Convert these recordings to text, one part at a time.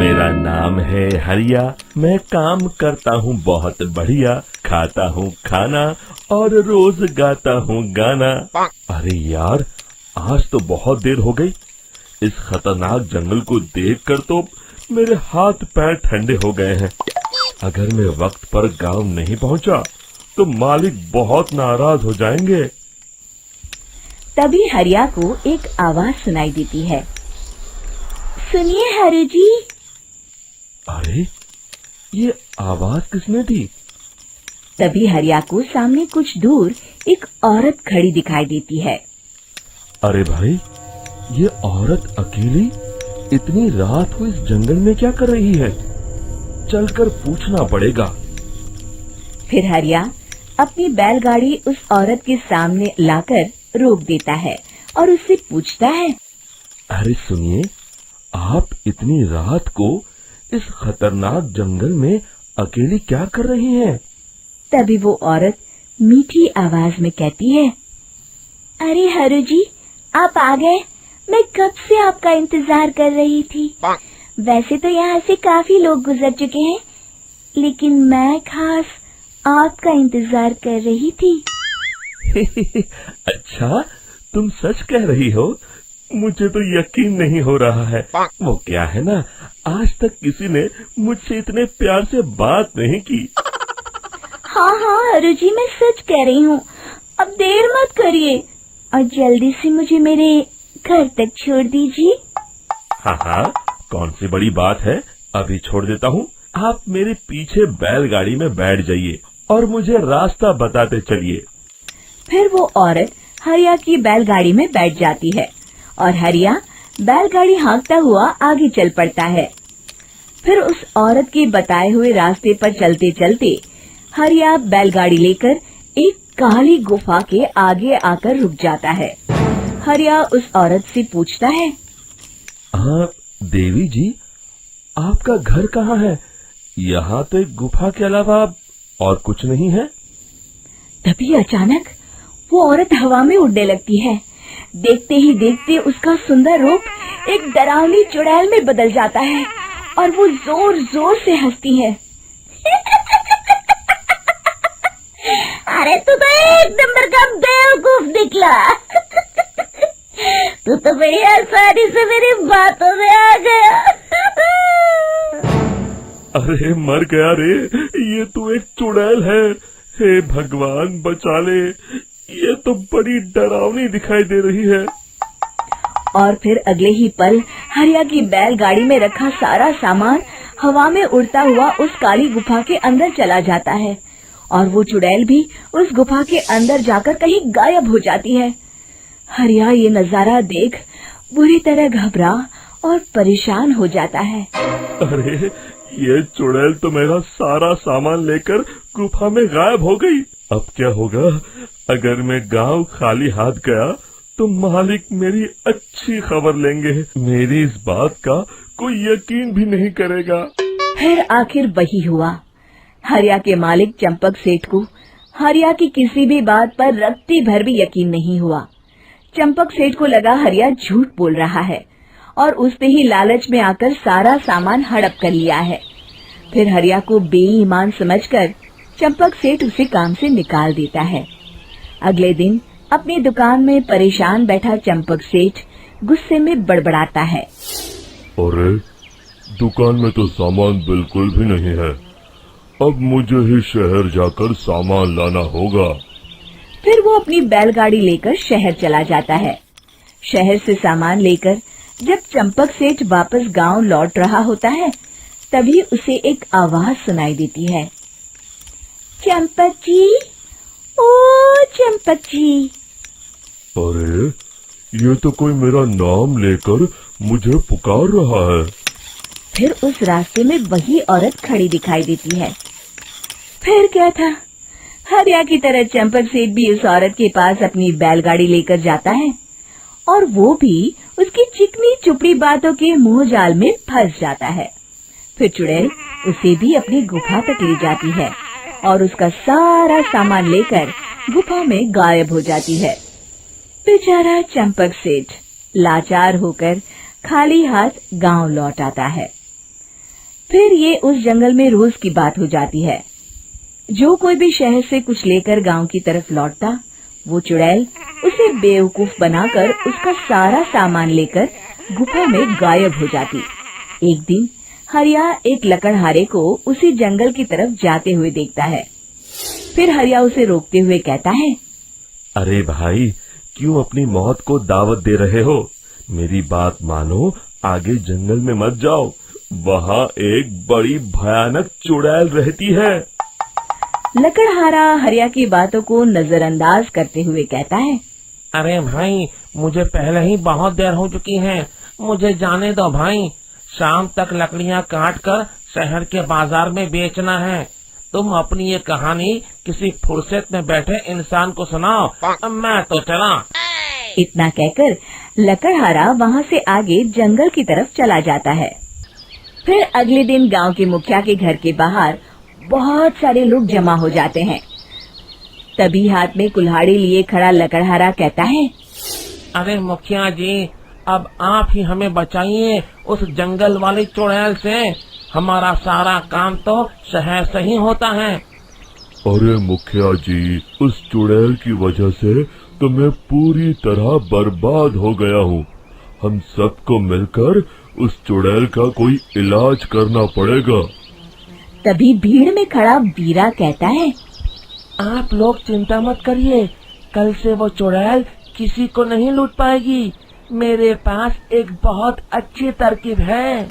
मेरा नाम है हरिया, मैं काम करता हूँ बहुत बढ़िया, खाता हूँ खाना और रोज गाता हूँ गाना। अरे यार, आज तो बहुत देर हो गई। इस खतरनाक जंगल को देखकर तो मेरे हाथ पैर ठंडे हो गए हैं। अगर मैं वक्त पर गांव नहीं पहुंचा तो मालिक बहुत नाराज हो जाएंगे। तभी हरिया को एक आवाज सुनाई देती है। सुनिए हरु जी। अरे, ये आवाज किसने दी? तभी हरिया को सामने कुछ दूर एक औरत खड़ी दिखाई देती है। अरे भाई, ये औरत अकेली इतनी रात को इस जंगल में क्या कर रही है? चलकर पूछना पड़ेगा। फिर हरिया अपनी बैलगाड़ी उस औरत के सामने लाकर रोक देता है और उससे पूछता है। अरे सुनिए, आप इतनी रात को इस खतरनाक जंगल में अकेली क्या कर रही हैं? तभी वो औरत मीठी आवाज में कहती है, अरे हरु जी, आप आ गए। मैं कब से आपका इंतजार कर रही थी। वैसे तो यहाँ से काफी लोग गुजर चुके हैं, लेकिन मैं खास आपका इंतजार कर रही थी। अच्छा, तुम सच कह रही हो? मुझे तो यकीन नहीं हो रहा है। वो क्या है ना, आज तक किसी ने मुझसे इतने प्यार से बात नहीं की। हाँ हाँ हरु जी, मैं सच कह रही हूँ। अब देर मत करिए और जल्दी से मुझे मेरे घर तक छोड़ दीजिए। हाँ हाँ, कौन सी बड़ी बात है, अभी छोड़ देता हूँ। आप मेरे पीछे बैलगाड़ी में बैठ जाइए और मुझे रास्ता बताते चलिए। फिर वो औरत हरिया की बैलगाड़ी में बैठ जाती है और हरिया बैलगाड़ी हाँकता हुआ आगे चल पड़ता है। फिर उस औरत के बताए हुए रास्ते पर चलते चलते हरिया बैलगाड़ी लेकर एक काली गुफा के आगे आकर रुक जाता है। हरिया उस औरत से पूछता है, हाँ देवी जी, आपका घर कहाँ है? यहाँ तो एक गुफा के अलावा और कुछ नहीं है। तभी अचानक वो औरत हवा में उड़ने लगती है। देखते ही देखते उसका सुंदर रूप एक डरावनी चुड़ैल में बदल जाता है और वो जोर जोर से हंसती है। अरे तू तो एक नंबर का बेवकूफ निकला। तू तो बड़ी आसानी से मेरी बातों में आ गया। अरे मर गया रे, ये तो एक चुड़ैल है। हे भगवान बचा ले, ये तो बड़ी डरावनी दिखाई दे रही है। और फिर अगले ही पल हरिया की बैलगाड़ी में रखा सारा सामान हवा में उड़ता हुआ उस काली गुफा के अंदर चला जाता है और वो चुड़ैल भी उस गुफा के अंदर जाकर कहीं गायब हो जाती है। हरिया ये नजारा देख बुरी तरह घबरा और परेशान हो जाता है। अरे, ये चुड़ैल तो मेरा सारा सामान लेकर गुफा में गायब हो गई। अब क्या होगा? अगर मैं गांव खाली हाथ गया तो मालिक मेरी अच्छी खबर लेंगे। मेरी इस बात का कोई यकीन भी नहीं करेगा। फिर आखिर वही हुआ। हरिया के मालिक चंपक सेठ को हरिया की किसी भी बात पर रत्ती भर भी यकीन नहीं हुआ। चंपक सेठ को लगा हरिया झूठ बोल रहा है और उसने ही लालच में आकर सारा सामान हड़प कर लिया है। फिर हरिया को बेईमान समझकर चंपक सेठ उसे काम से निकाल देता है। अगले दिन अपनी दुकान में परेशान बैठा चंपक सेठ गुस्से में बड़बड़ाता है। अरे, दुकान में तो सामान बिल्कुल भी नहीं है। अब मुझे ही शहर जाकर सामान लाना होगा। फिर वो अपनी बैलगाड़ी लेकर शहर चला जाता है। शहर से सामान लेकर जब चंपक सेठ वापस गांव लौट रहा होता है, तभी उसे एक आवाज सुनाई देती है। चंपक जी, ओ चंपक जी। अरे, ये तो कोई मेरा नाम लेकर मुझे पुकार रहा है। फिर उस रास्ते में वही औरत खड़ी दिखाई देती है। फिर क्या था, हरिया की तरह चंपक सेठ भी उस औरत के पास अपनी बैलगाड़ी लेकर जाता है और वो भी उसकी चिकनी चुपड़ी बातों के मुंह जाल में फंस जाता है। फिर चुड़ैल उसे भी अपनी गुफा तक ले जाती है और उसका सारा सामान लेकर गुफा में गायब हो जाती है। बेचारा चंपक सेठ लाचार होकर खाली हाथ गांव लौट आता है। फिर ये उस जंगल में रोज की बात हो जाती है। जो कोई भी शहर से कुछ लेकर गांव की तरफ लौटता, वो चुड़ैल उसे बेवकूफ बनाकर उसका सारा सामान लेकर गुफा में गायब हो जाती। एक दिन हरिया एक लकड़हारे को उसी जंगल की तरफ जाते हुए देखता है। फिर हरिया उसे रोकते हुए कहता है, अरे भाई, क्यों अपनी मौत को दावत दे रहे हो? मेरी बात मानो, आगे जंगल में मत जाओ, वहाँ एक बड़ी भयानक चुड़ैल रहती है। लकड़हारा हरिया की बातों को नजरअंदाज करते हुए कहता है, अरे भाई, मुझे पहले ही बहुत देर हो चुकी है, मुझे जाने दो भाई। शाम तक लकड़ियाँ काट कर शहर के बाजार में बेचना है। तुम अपनी ये कहानी किसी फुर्सत में बैठे इंसान को सुनाओ, मैं तो चला। इतना कहकर लकड़हारा वहाँ से आगे जंगल की तरफ चला जाता है। फिर अगले दिन गांव के मुखिया के घर के बाहर बहुत सारे लोग जमा हो जाते हैं। तभी हाथ में कुल्हाड़ी लिए खड़ा लकड़हारा कहता है, अरे मुखिया जी, अब आप ही हमें बचाइए उस जंगल वाली चुड़ैल से। हमारा सारा काम तो शहर से ही होता है। अरे मुखिया जी, उस चुड़ैल की वजह से तो मैं पूरी तरह बर्बाद हो गया हूँ। हम सबको मिलकर उस चुड़ैल का कोई इलाज करना पड़ेगा। तभी भीड़ में खड़ा वीरा कहता है, आप लोग चिंता मत करिए, कल से वो चुड़ैल किसी को नहीं लूट पाएगी। मेरे पास एक बहुत अच्छी तरकीब है।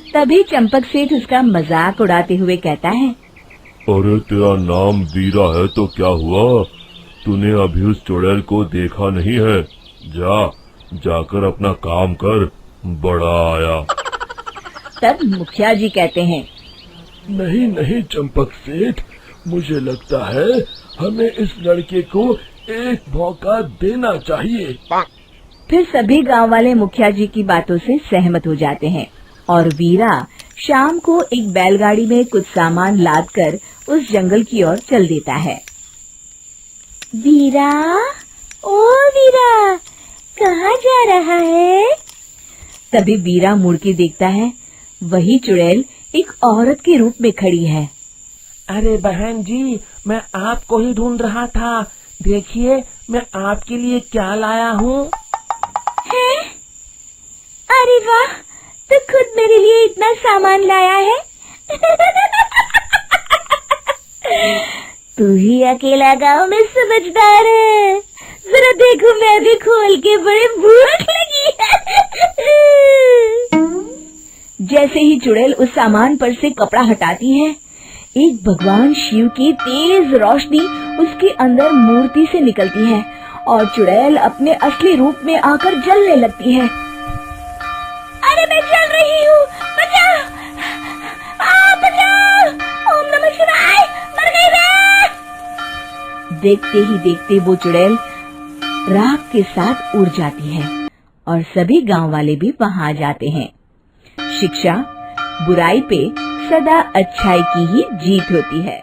तभी चंपक सेठ उसका मजाक उड़ाते हुए कहता है, अरे तेरा नाम वीरा है तो क्या हुआ? तूने अभी उस चुड़ैल को देखा नहीं है? जाकर अपना काम कर, बड़ा आया। तब मुखिया जी कहते हैं, नहीं चंपक सेठ, मुझे लगता है हमें इस लड़के को एक मौका देना चाहिए। फिर सभी गांव वाले मुखिया जी की बातों से सहमत हो जाते हैं और वीरा शाम को एक बैलगाड़ी में कुछ सामान लादकर उस जंगल की ओर चल देता है। वीरा, ओ वीरा, कहाँ जा रहा है? तभी वीरा मुड़ के देखता है, वही चुड़ैल एक औरत के रूप में खड़ी है। अरे बहन जी, मैं आपको ही ढूंढ रहा था। देखिए, मैं आपके लिए क्या लाया हूँ। हैं? अरे वाह, तो खुद मेरे लिए इतना सामान लाया है। तू ही अकेला गांव में समझदार है। जरा देखो, मैं भी खोल के, बड़े भूख लगी है। जैसे ही चुड़ैल उस सामान पर से कपड़ा हटाती है, एक भगवान शिव की तेज रोशनी उसके अंदर मूर्ति से निकलती है और चुड़ैल अपने असली रूप में आकर जलने लगती है। अरे मैं जल रही हूँ, बचाओ! बचाओ! ओम नमः शिवाय, मर गई मैं! देखते ही देखते वो चुड़ैल राख के साथ उड़ जाती है और सभी गांव वाले भी वहां आ जाते हैं। शिक्षा बुराई पे सदा अच्छाई की ही जीत होती है।